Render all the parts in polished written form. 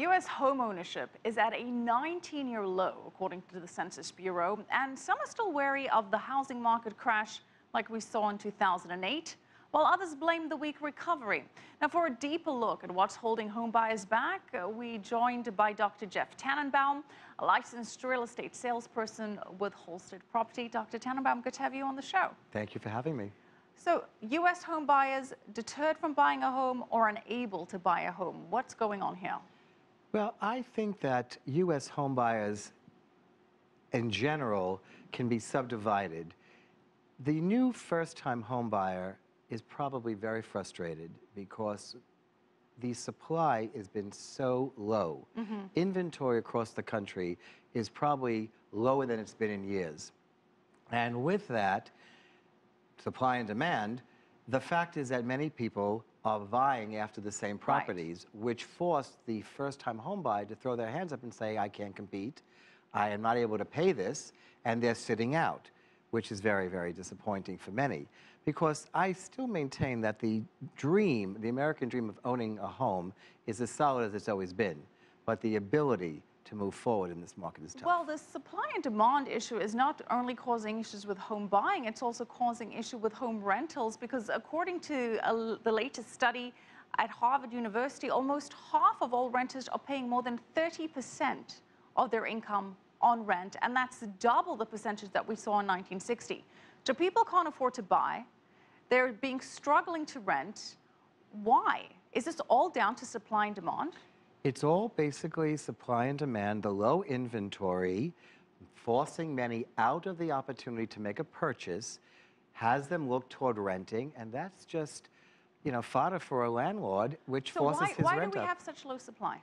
U.S. homeownership is at a 19-year low, according to the Census Bureau, and some are still wary of the housing market crash like we saw in 2008, while others blame the weak recovery. Now, for a deeper look at what's holding home buyers back, we joined by Dr. Jeff Tanenbaum, a licensed real estate salesperson with Halstead Property. Dr. Tanenbaum, good to have you on the show. Thank you for having me. So, U.S. home buyers deterred from buying a home or unable to buy a home. What's going on here? Well, I think that U.S. home buyers in general can be subdivided. The new first-time home buyer is probably very frustrated because the supply has been so low. Inventory across the country is probably lower than it's been in years. And with that, supply and demand, the fact is that many people are vying after the same properties, which force the first-time home buyer to throw their hands up and say, I can't compete, I am not able to pay this, and they're sitting out, which is very, very disappointing for many. Because I still maintain that the dream, the American dream of owning a home is as solid as it's always been, but the ability to move forward in this market is tough. Well, the supply and demand issue is not only causing issues with home buying, it's also causing issue with home rentals, because according to the latest study at Harvard University, almost half of all renters are paying more than 30% of their income on rent, and that's double the percentage that we saw in 1960. So people can't afford to buy, they're struggling to rent. Why? Is this all down to supply and demand? It's all basically supply and demand, the low inventory, forcing many out of the opportunity to make a purchase, has them look toward renting, and that's just, you know, fodder for a landlord, which forces his rent up. Why do we have such low supply?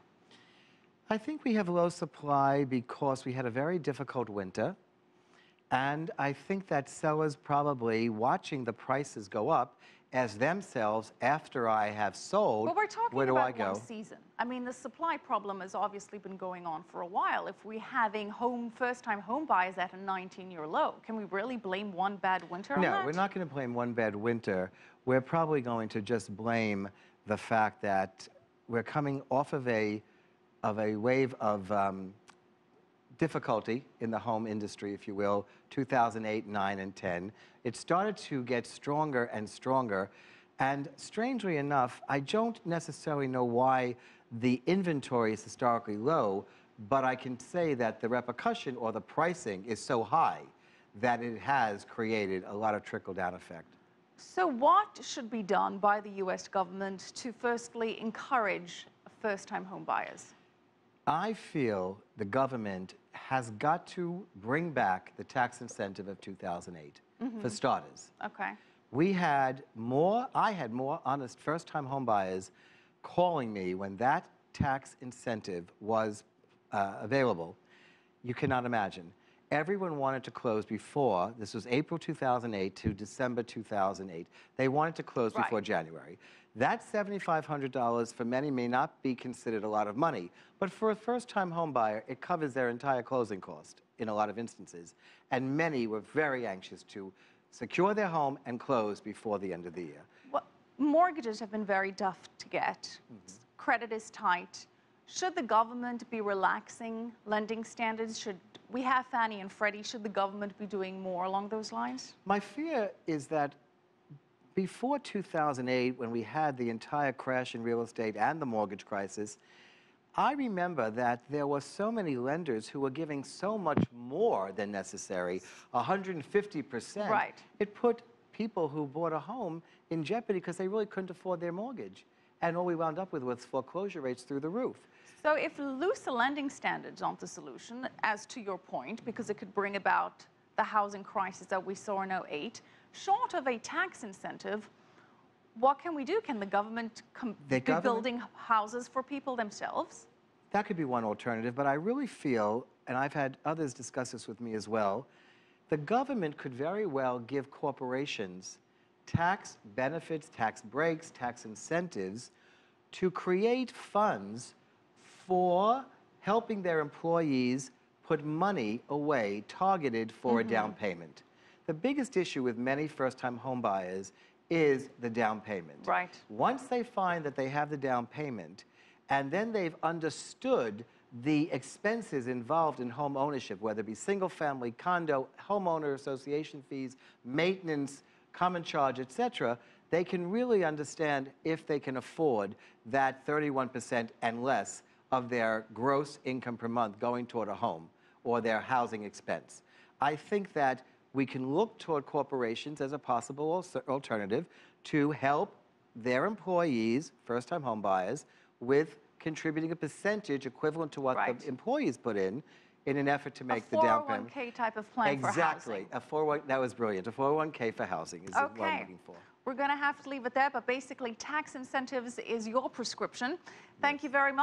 I think we have low supply because we had a very difficult winter, and I think that sellers probably watching the prices go up as themselves after I have sold. But we're talking where do about I go? one season. I mean, the supply problem has obviously been going on for a while. If we're having first-time home buyers at a 19-year low, can we really blame one bad winter on that? No, we're not going to blame one bad winter. We're probably going to just blame the fact that we're coming off of a wave of difficulty in the home industry, if you will, 2008, 9, and 10. It started to get stronger and stronger, and strangely enough, I don't necessarily know why the inventory is historically low, but I can say that the repercussion or the pricing is so high that it has created a lot of trickle-down effect. So what should be done by the U.S. government to firstly encourage first-time home buyers? I feel the government has got to bring back the tax incentive of 2008, for starters. Okay. I had more honest first-time home buyers calling me when that tax incentive was available. You cannot imagine. Everyone wanted to close before, this was April 2008 to December 2008. They wanted to close before January. That $7,500 for many may not be considered a lot of money, but for a first-time home buyer, it covers their entire closing cost in a lot of instances. And many were very anxious to secure their home and close before the end of the year. Well, mortgages have been very tough to get. Credit is tight. Should the government be relaxing lending standards? Should we have Fannie and Freddie? Should the government be doing more along those lines? My fear is that before 2008, when we had the entire crash in real estate and the mortgage crisis, I remember that there were so many lenders who were giving so much more than necessary, 150%. Right. It put people who bought a home in jeopardy because they really couldn't afford their mortgage. And all we wound up with was foreclosure rates through the roof. So if looser lending standards aren't the solution, as to your point, because it could bring about the housing crisis that we saw in 2008, short of a tax incentive, what can we do? Can the government be building houses for people themselves? That could be one alternative, but I really feel, and I've had others discuss this with me as well, the government could very well give corporations tax benefits, tax breaks, tax incentives to create funds for helping their employees put money away targeted for a down payment. The biggest issue with many first-time home buyers is the down payment. Right. Once they find that they have the down payment and then they've understood the expenses involved in home ownership, whether it be single-family, condo, homeowner association fees, maintenance, common charge, etc., they can really understand if they can afford that 31% and less of their gross income per month going toward a home or their housing expense. I think that we can look toward corporations as a possible alternative to help their employees, first-time home buyers, with contributing a percentage equivalent to what Right. the employees put in an effort to make the down payment. A 401k type of plan for housing. Exactly. That was brilliant. A 401k for housing is what I'm looking for. We're going to have to leave it there, but basically tax incentives is your prescription. Thank you very much.